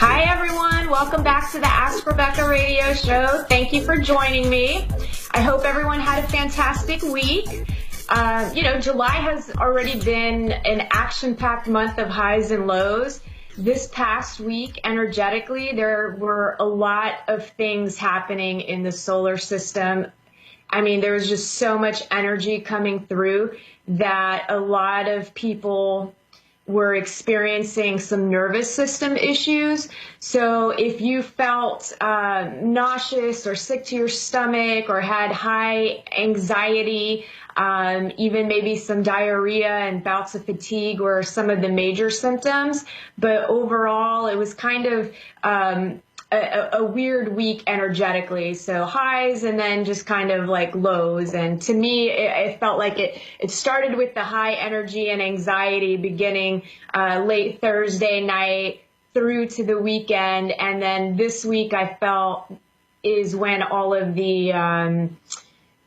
Hi everyone, welcome back to the Ask Rebecca radio show. Thank you for joining me. I hope everyone had a fantastic week. July has already been an action-packed month of highs and lows. This past week, energetically, there were a lot of things happening in the solar system. I mean, there was just so much energy coming through that a lot of people were experiencing some nervous system issues. So if you felt nauseous or sick to your stomach or had high anxiety, even maybe some diarrhea and bouts of fatigue were some of the major symptoms. But overall, it was kind of a weird week energetically. So highs and then just kind of like lows. And to me, it felt like it started with the high energy and anxiety beginning late Thursday night through to the weekend. And then this week I felt is when all of the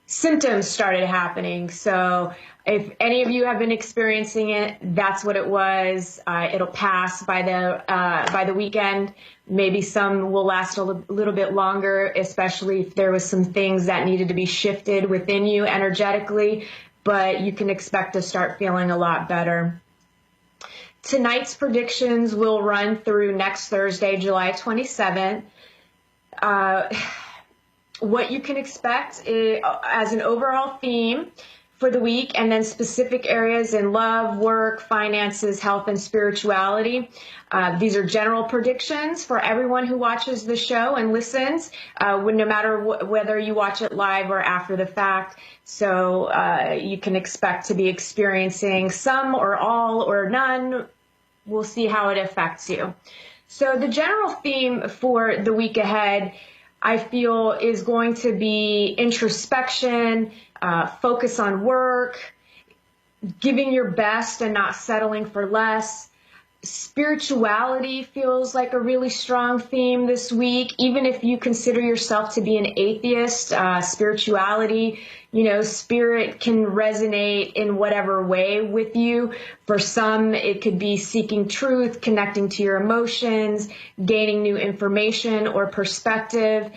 symptoms started happening. So if any of you have been experiencing it, that's what it was. It'll pass by the weekend. Maybe some will last a little bit longer, especially if there was some things that needed to be shifted within you energetically, but you can expect to start feeling a lot better. Tonight's predictions will run through next Thursday, July 27th. What you can expect is, as an overall theme for the week, and then specific areas in love, work, finances, health, and spirituality. These are general predictions for everyone who watches the show and listens, no matter whether you watch it live or after the fact. So you can expect to be experiencing some or all or none. We'll see how it affects you. So the general theme for the week ahead, I feel, is going to be introspection, focus on work, giving your best and not settling for less. Spirituality feels like a really strong theme this week. Even if you consider yourself to be an atheist, spirituality, spirit can resonate in whatever way with you. For some, it could be seeking truth, connecting to your emotions, gaining new information or perspective.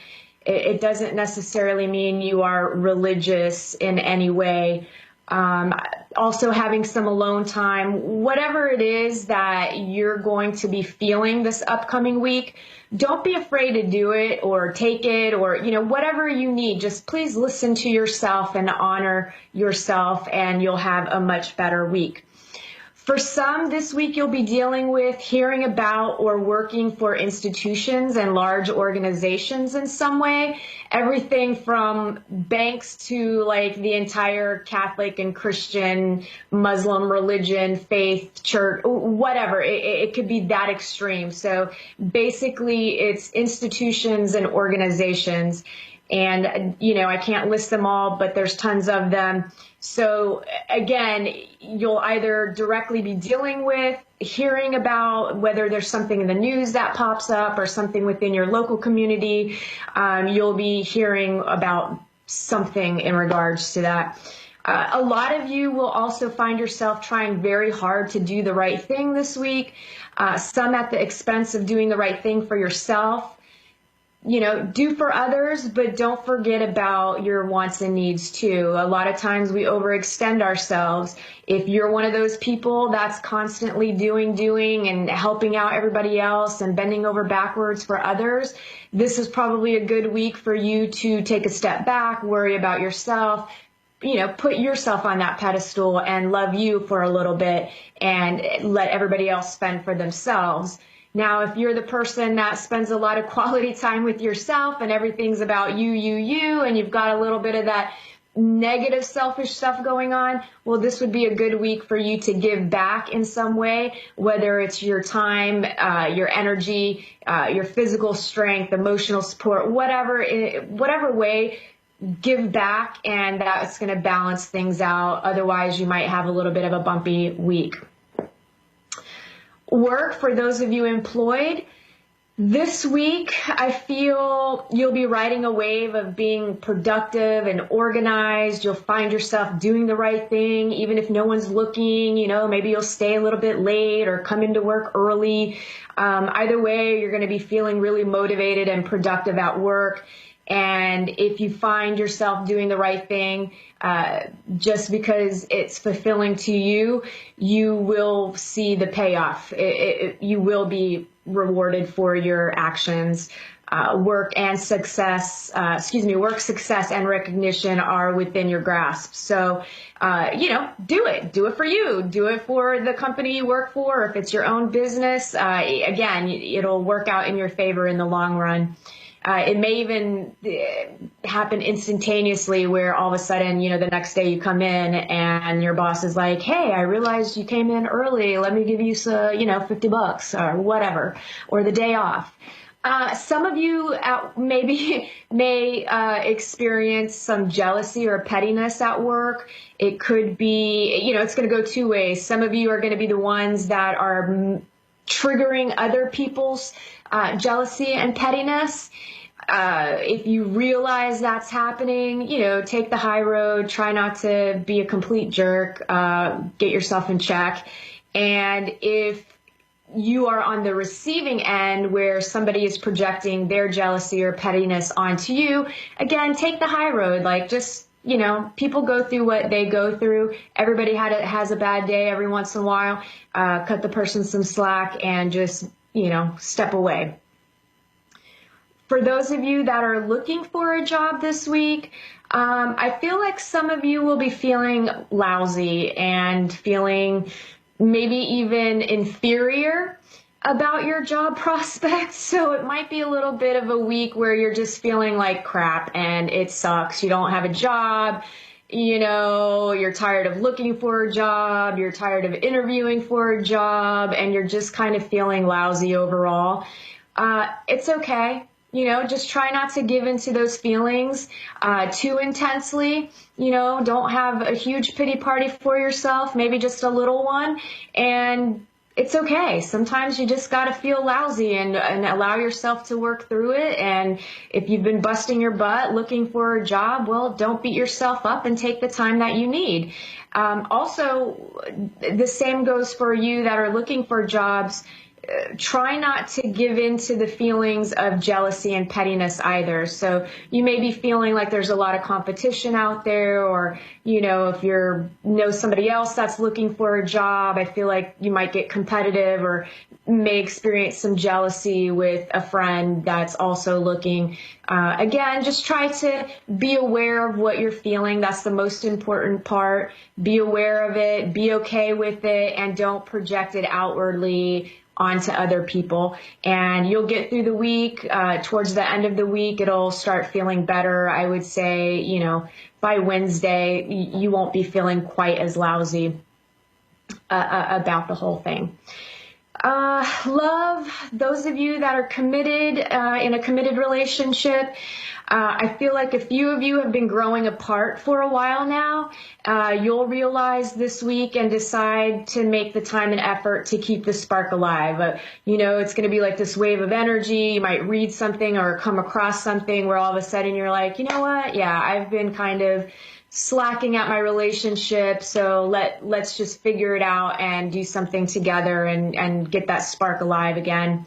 It doesn't necessarily mean you are religious in any way. Also having some alone time, whatever it is that you're going to be feeling this upcoming week, don't be afraid to do it or take it or, whatever you need. Just please listen to yourself and honor yourself, and you'll have a much better week. For some, this week you'll be dealing with hearing about or working for institutions and large organizations in some way. Everything from banks to like the entire Catholic and Christian, Muslim religion, faith, church, whatever. It could be that extreme. So basically it's institutions and organizations. And, I can't list them all, but there's tons of them. So again, you'll either directly be dealing with, hearing about, whether there's something in the news that pops up or something within your local community. You'll be hearing about something in regards to that. A lot of you will also find yourself trying very hard to do the right thing this week, some at the expense of doing the right thing for yourself. Do for others, but don't forget about your wants and needs too. A lot of times we overextend ourselves. If you're one of those people that's constantly doing and helping out everybody else and bending over backwards for others, this is probably a good week for you to take a step back, worry about yourself, put yourself on that pedestal and love you for a little bit and let everybody else spend for themselves. Now, if you're the person that spends a lot of quality time with yourself and everything's about you, and you've got a little bit of that negative, selfish stuff going on, well, this would be a good week for you to give back in some way, whether it's your time, your energy, your physical strength, emotional support, whatever way, give back, and that's going to balance things out. Otherwise, you might have a little bit of a bumpy week. Work, for those of you employed, This week, I feel you'll be riding a wave of being productive and organized. You'll find yourself doing the right thing, even if no one's looking. Maybe you'll stay a little bit late or come into work early. Either way, you're going to be feeling really motivated and productive at work. And if you find yourself doing the right thing, just because it's fulfilling to you, you will see the payoff. You will be rewarded for your actions. Work success and recognition are within your grasp. So, do it for you, do it for the company you work for. If it's your own business, again, it'll work out in your favor in the long run. It may even happen instantaneously where all of a sudden, the next day you come in and your boss is like, hey, I realized you came in early. Let me give you $50 or whatever, or the day off. Some of you maybe may experience some jealousy or pettiness at work. It could be, it's going to go two ways. Some of you are going to be the ones that are triggering other people's jealousy and pettiness. If you realize that's happening, take the high road, try not to be a complete jerk, get yourself in check. And if you are on the receiving end where somebody is projecting their jealousy or pettiness onto you, again, take the high road. Like, just, people go through what they go through. Everybody has a bad day every once in a while. Cut the person some slack and just, step away. For those of you that are looking for a job this week, I feel like some of you will be feeling lousy and feeling maybe even inferior about your job prospects. So it might be a little bit of a week where you're just feeling like crap and it sucks. You don't have a job. You're tired of looking for a job. You're tired of interviewing for a job, and you're just kind of feeling lousy overall. It's okay. Just try not to give into those feelings too intensely. Don't have a huge pity party for yourself, maybe just a little one. And it's okay. Sometimes you just got to feel lousy and allow yourself to work through it. And if you've been busting your butt looking for a job, well, don't beat yourself up and take the time that you need. Also, the same goes for you that are looking for jobs. Try not to give in to the feelings of jealousy and pettiness either. So you may be feeling like there's a lot of competition out there, or, if you know somebody else that's looking for a job, I feel like you might get competitive or may experience some jealousy with a friend that's also looking. Again, just try to be aware of what you're feeling. That's the most important part. Be aware of it, be okay with it, and don't project it outwardly onto other people. And you'll get through the week. Towards the end of the week, it'll start feeling better. I would say, by Wednesday, you won't be feeling quite as lousy about the whole thing. Love, those of you that are committed in a committed relationship, I feel like a few of you have been growing apart for a while now. You'll realize this week and decide to make the time and effort to keep the spark alive. It's going to be like this wave of energy. You might read something or come across something where all of a sudden you're like, you know what? Yeah, I've been kind of slacking at my relationship, so let's just figure it out and do something together and get that spark alive again.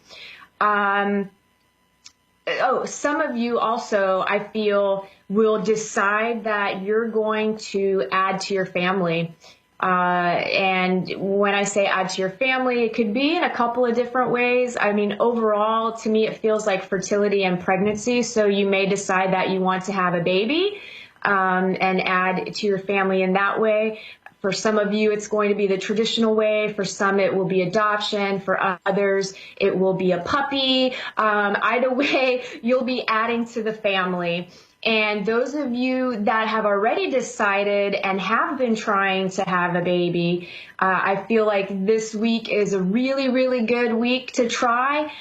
Some of you also, I feel, will decide that you're going to add to your family. And when I say add to your family, it could be in a couple of different ways. I mean, overall, to me, it feels like fertility and pregnancy. So you may decide that you want to have a baby and add to your family in that way. For some of you, it's going to be the traditional way. For some, it will be adoption. For others, it will be a puppy. Either way, you'll be adding to the family. And those of you that have already decided and have been trying to have a baby, I feel like this week is a really, really good week to try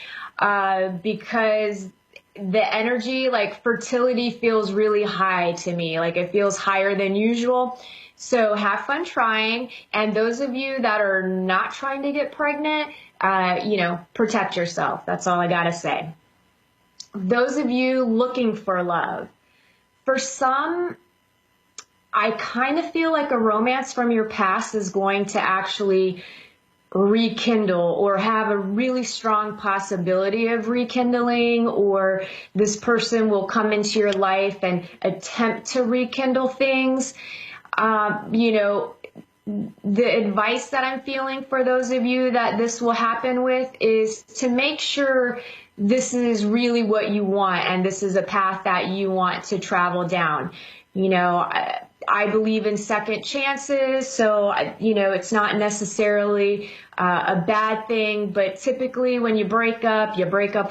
because the energy, like fertility, feels really high to me. Like it feels higher than usual. So have fun trying. And those of you that are not trying to get pregnant, protect yourself. That's all I got to say. Those of you looking for love, for some, I kind of feel like a romance from your past is going to actually rekindle or have a really strong possibility of rekindling, or this person will come into your life and attempt to rekindle things. The advice that I'm feeling for those of you that this will happen with is to make sure this is really what you want and this is a path that you want to travel down. I believe in second chances, so, it's not necessarily a bad thing, but typically when you break up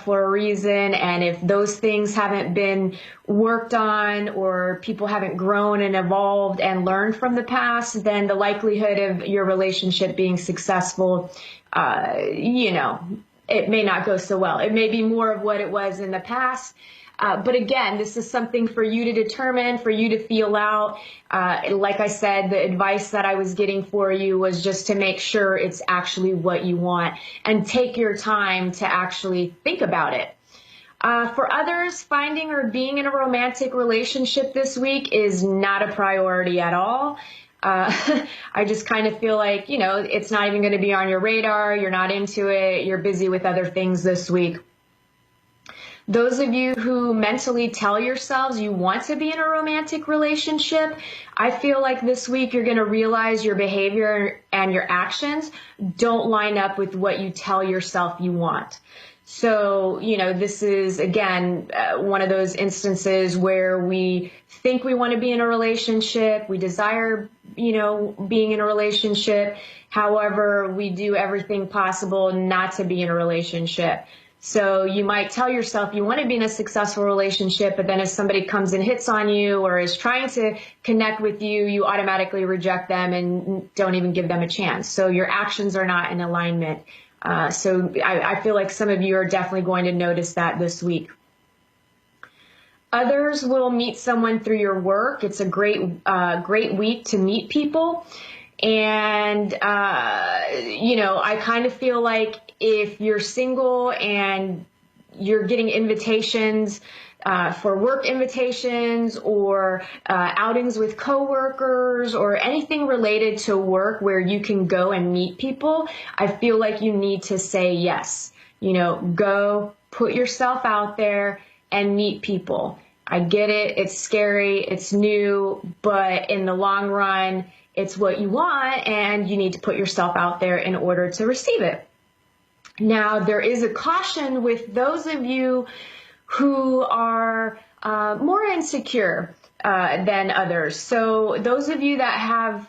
for a reason, and if those things haven't been worked on or people haven't grown and evolved and learned from the past, then the likelihood of your relationship being successful, it may not go so well. It may be more of what it was in the past. But again, this is something for you to determine, for you to feel out. Like I said, the advice that I was getting for you was just to make sure it's actually what you want and take your time to actually think about it. For others, finding or being in a romantic relationship this week is not a priority at all. I just kind of feel like, it's not even going to be on your radar. You're not into it. You're busy with other things this week. Those of you who mentally tell yourselves you want to be in a romantic relationship, I feel like this week you're going to realize your behavior and your actions don't line up with what you tell yourself you want. So, this is, again, one of those instances where we think we want to be in a relationship, we desire, being in a relationship. However, we do everything possible not to be in a relationship. So you might tell yourself you want to be in a successful relationship, but then if somebody comes and hits on you or is trying to connect with you, you automatically reject them and don't even give them a chance. So your actions are not in alignment. So I feel like some of you are definitely going to notice that this week. Others will meet someone through your work. It's a great week to meet people. And, I kind of feel like if you're single and you're getting invitations for work invitations or outings with coworkers or anything related to work where you can go and meet people, I feel like you need to say yes. Go put yourself out there and meet people. I get it. It's scary. It's new, but in the long run, it's what you want, and you need to put yourself out there in order to receive it. Now, there is a caution with those of you who are more insecure than others. So those of you that have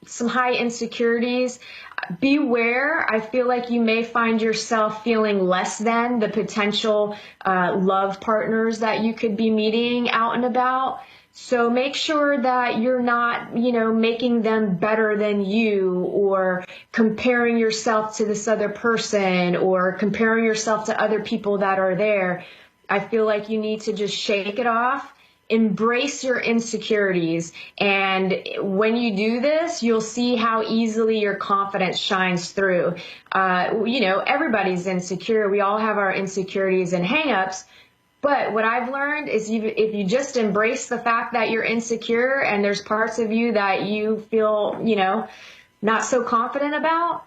some high insecurities, beware. I feel like you may find yourself feeling less than the potential love partners that you could be meeting out and about. So make sure that you're not, making them better than you or comparing yourself to this other person or comparing yourself to other people that are there. I feel like you need to just shake it off, embrace your insecurities. And when you do this, you'll see how easily your confidence shines through. Everybody's insecure. We all have our insecurities and hangups. But what I've learned is if you just embrace the fact that you're insecure and there's parts of you that you feel, not so confident about,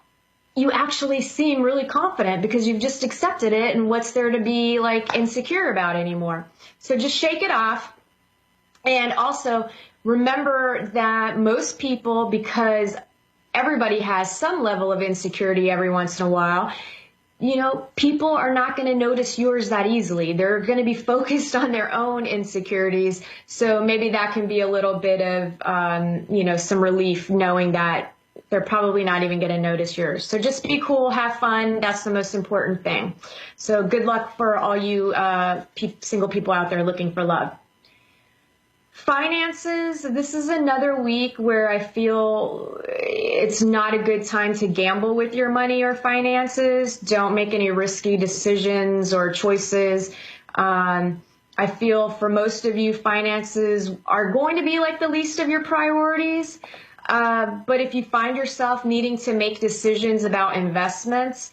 you actually seem really confident because you've just accepted it, and what's there to be insecure about anymore? So just shake it off. And also remember that most people, because everybody has some level of insecurity every once in a while, people are not going to notice yours that easily. They're going to be focused on their own insecurities. So maybe that can be a little bit of, some relief knowing that they're probably not even going to notice yours. So just be cool, have fun. That's the most important thing. So good luck for all you single people out there looking for love. Finances, this is another week where I feel it's not a good time to gamble with your money or finances. Don't make any risky decisions or choices. I feel for most of you, finances are going to be like the least of your priorities. But if you find yourself needing to make decisions about investments,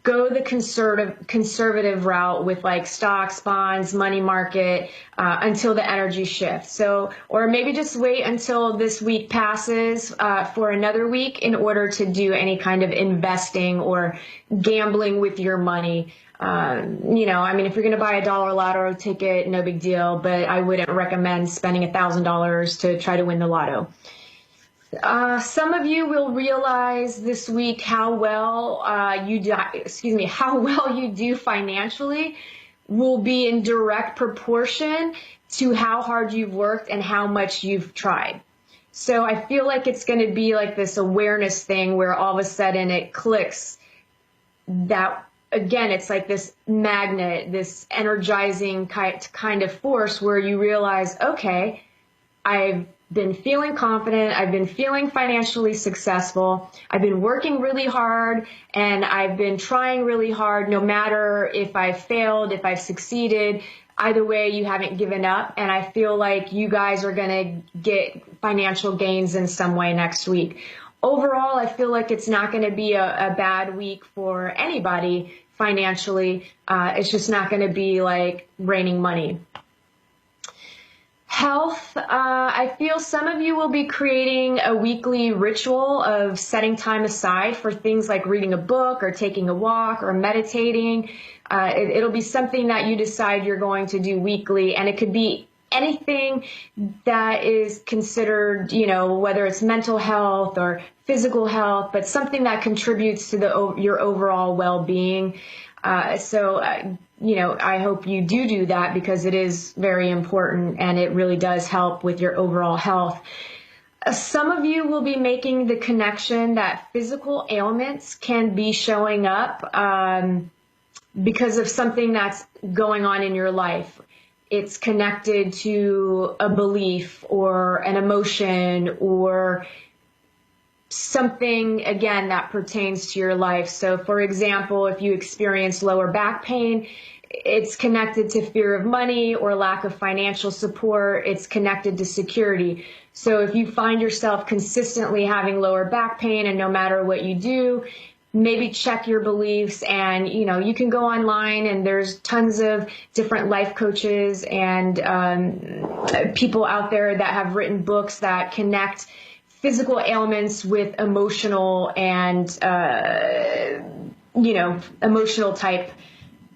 go the conservative route with like stocks, bonds, money market, until the energy shifts. So, or maybe just wait until this week passes, for another week in order to do any kind of investing or gambling with your money. I mean, if you're going to buy a dollar lotto ticket, no big deal, but I wouldn't recommend spending $1,000 to try to win the lotto. Some of you will realize this week how well how well you do financially will be in direct proportion to how hard you've worked and how much you've tried. So I feel like it's going to be like this awareness thing where all of a sudden it clicks that, again, it's like this magnet, this energizing kind of force where you realize, okay, I've been feeling confident, I've been feeling financially successful, I've been working really hard, and I've been trying really hard no matter if I've failed, if I've succeeded. Either way, you haven't given up, and I feel like you guys are going to get financial gains in some way next week. Overall, I feel like it's not going to be a bad week for anybody financially. It's just not going to be like raining money. Health, I feel some of you will be creating a weekly ritual of setting time aside for things like reading a book or taking a walk or meditating. It'll be something that you decide you're going to do weekly, and it could be anything that is considered, whether it's mental health or physical health, but something that contributes to your overall well-being. I hope you do that because it is very important and it really does help with your overall health. Some of you will be making the connection that physical ailments can be showing up because of something that's going on in your life. It's connected to a belief or an emotion or something, again, that pertains to your life. So, for example, if you experience lower back pain, it's connected to fear of money or lack of financial support. It's connected to security. So if you find yourself consistently having lower back pain and no matter what you do, maybe check your beliefs, and you can go online and there's tons of different life coaches and people out there that have written books that connect physical ailments with emotional and emotional type,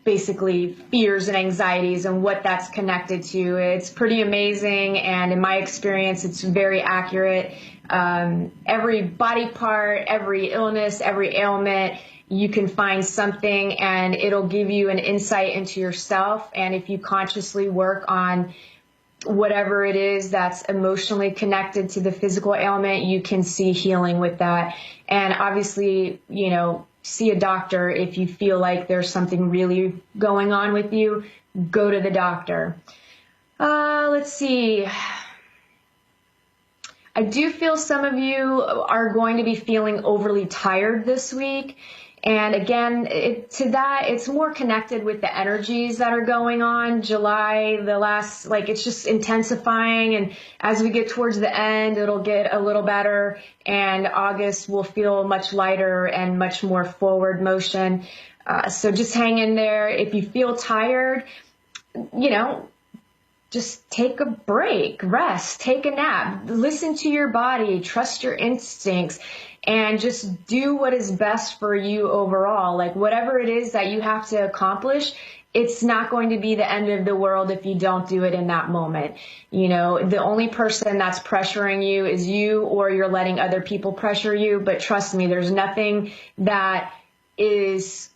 basically, fears and anxieties and what that's connected to. It's pretty amazing, and in my experience, it's very accurate. Every body part, every illness, every ailment, you can find something, and it'll give you an insight into yourself. And if you consciously work on whatever it is that's emotionally connected to the physical ailment, you can see healing with that. And obviously, see a doctor if you feel like there's something really going on with you. Go to the doctor. Let's see. I do feel some of you are going to be feeling overly tired this week. And again, it's more connected with the energies that are going on. July, it's just intensifying. And as we get towards the end, it'll get a little better. And August will feel much lighter and much more forward motion. So just hang in there. If you feel tired, just take a break, rest, take a nap, listen to your body, trust your instincts, and just do what is best for you overall. Like whatever it is that you have to accomplish, it's not going to be the end of the world if you don't do it in that moment. The only person that's pressuring you is you, or you're letting other people pressure you. But trust me, there's nothing that is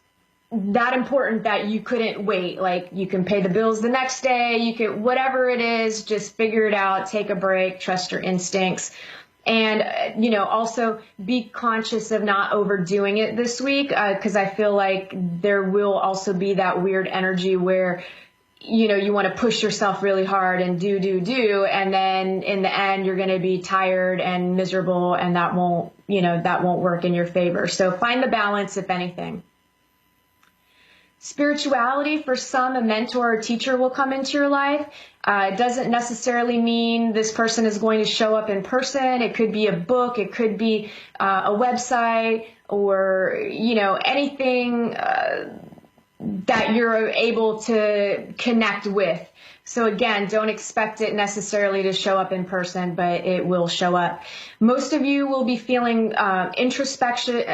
that important that you couldn't wait. Like you can pay the bills the next day, you can, whatever it is, just figure it out, take a break, trust your instincts. And, also be conscious of not overdoing it this week, because I feel like there will also be that weird energy where, you want to push yourself really hard and do. And then in the end, you're going to be tired and miserable, and that won't work in your favor. So find the balance, if anything. Spirituality, for some, a mentor or teacher will come into your life. It doesn't necessarily mean this person is going to show up in person. It could be a book. It could be a website, or, anything that you're able to connect with. So again, don't expect it necessarily to show up in person, but it will show up. Most of you will be feeling introspective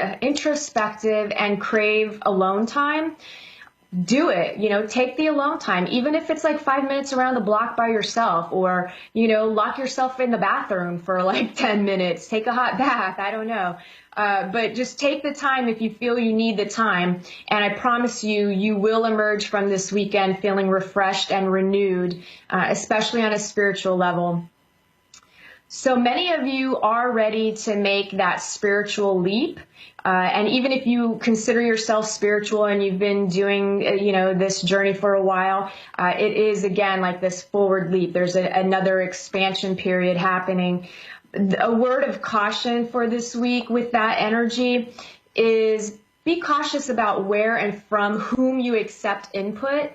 and crave alone time. Do it, take the alone time, even if it's like 5 minutes around the block by yourself, or, lock yourself in the bathroom for like 10 minutes, take a hot bath. I don't know. But just take the time if you feel you need the time. And I promise you, you will emerge from this weekend feeling refreshed and renewed, especially on a spiritual level. So many of you are ready to make that spiritual leap. And even if you consider yourself spiritual and you've been doing, this journey for a while, it is, again, like this forward leap. There's another expansion period happening. A word of caution for this week with that energy is be cautious about where and from whom you accept input.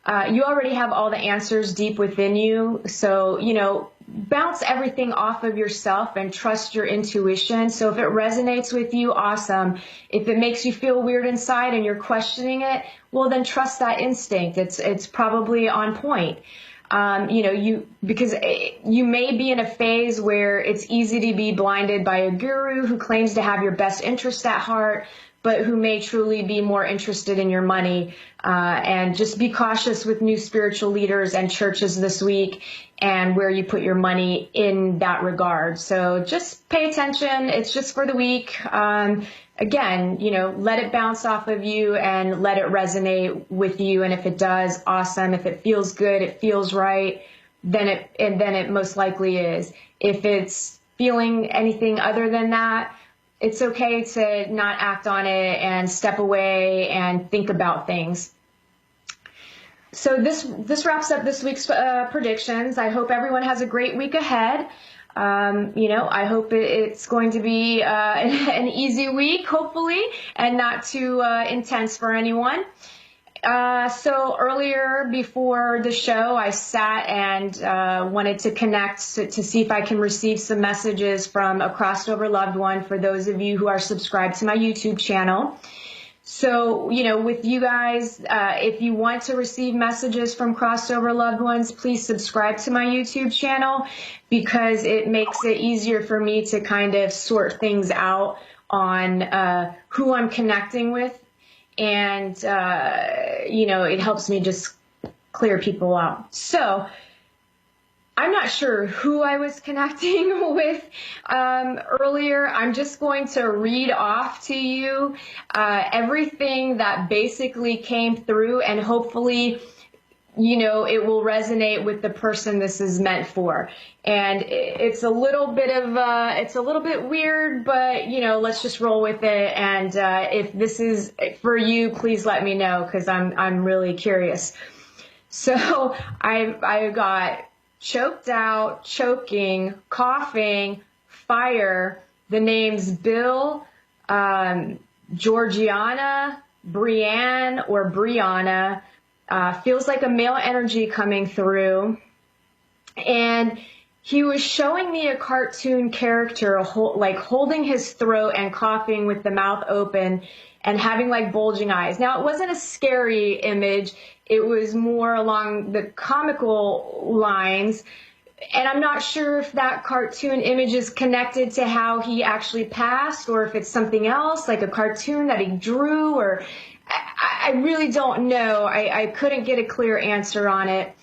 You already have all the answers deep within you. So, bounce everything off of yourself and trust your intuition. So if it resonates with you, awesome. If it makes you feel weird inside and you're questioning it, well, then trust that instinct. It's probably on point. Because you may be in a phase where it's easy to be blinded by a guru who claims to have your best interest at heart, but who may truly be more interested in your money. And just be cautious with new spiritual leaders and churches this week and where you put your money in that regard. So just pay attention. It's just for the week. Again, let it bounce off of you and let it resonate with you. And if it does, awesome. If it feels good, it feels right, then it most likely is. If it's feeling anything other than that, it's okay to not act on it and step away and think about things. So this wraps up this week's predictions. I hope everyone has a great week ahead. I hope it's going to be an easy week, hopefully, and not too intense for anyone. So earlier before the show, I sat and wanted to connect to see if I can receive some messages from a crossed over loved one for those of you who are subscribed to my YouTube channel. So, with you guys, if you want to receive messages from crossed over loved ones, please subscribe to my YouTube channel, because it makes it easier for me to kind of sort things out on who I'm connecting with. And, it helps me just clear people out. So I'm not sure who I was connecting with earlier. I'm just going to read off to you everything that basically came through, and hopefully, it will resonate with the person this is meant for. And it's a little bit weird, but let's just roll with it. And if this is for you, please let me know, because I'm really curious. So I got choked out, choking, coughing, fire, the names Bill, Georgiana, Brianne, or Brianna. Feels like a male energy coming through. And he was showing me a cartoon character holding his throat and coughing with the mouth open and having like bulging eyes. Now, it wasn't a scary image. It was more along the comical lines. And I'm not sure if that cartoon image is connected to how he actually passed, or if it's something else, like a cartoon that he drew, or I really don't know. I couldn't get a clear answer on it.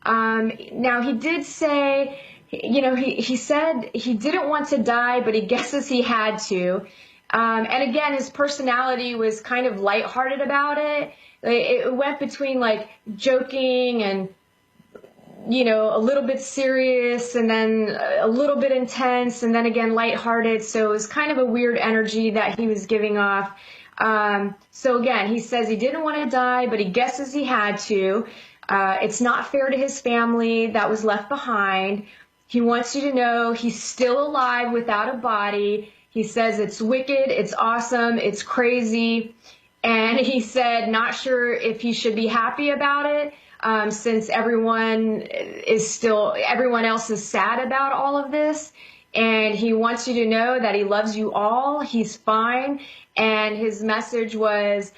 Now, he did say, he said he didn't want to die, but he guesses he had to. And again, his personality was kind of lighthearted about it. It went between like joking and, a little bit serious, and then a little bit intense, and then again lighthearted. So it was kind of a weird energy that he was giving off. So again, he says he didn't want to die, but he guesses he had to. It's not fair to his family that was left behind. He wants you to know he's still alive without a body. He says it's wicked, it's awesome, it's crazy. And he said, not sure if he should be happy about it, since everyone else is sad about all of this. And he wants you to know that he loves you all. He's fine. And his message was,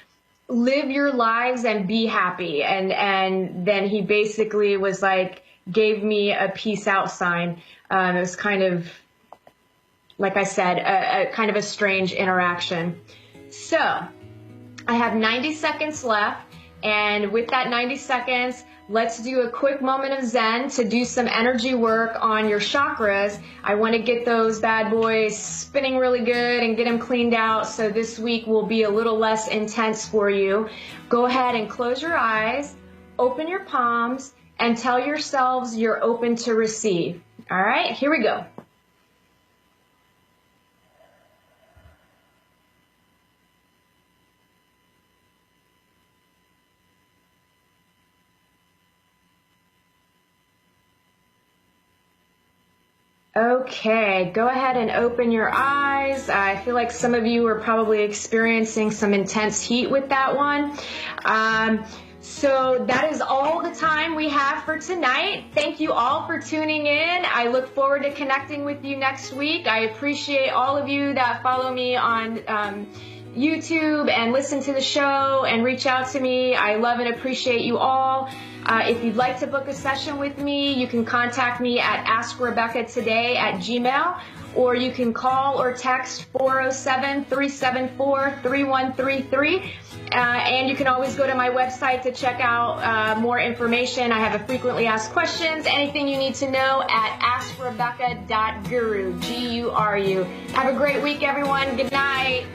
live your lives and be happy. And then he basically was like, gave me a peace out sign. It was kind of, like I said, a kind of a strange interaction. So I have 90 seconds left. And with that 90 seconds, let's do a quick moment of Zen to do some energy work on your chakras. I want to get those bad boys spinning really good and get them cleaned out, so this week will be a little less intense for you. Go ahead and close your eyes, open your palms, and tell yourselves you're open to receive. All right, here we go. Okay, go ahead and open your eyes. I feel like some of you are probably experiencing some intense heat with that one. So that is all the time we have for tonight. Thank you all for tuning in. I look forward to connecting with you next week. I appreciate all of you that follow me on YouTube and listen to the show and reach out to me. I love and appreciate you all. If you'd like to book a session with me, you can contact me at AskRebeccaToday@gmail.com, or you can call or text 407-374-3133. And you can always go to my website to check out more information. I have a frequently asked questions, anything you need to know at AskRebecca.guru, G-U-R-U. Have a great week, everyone. Good night.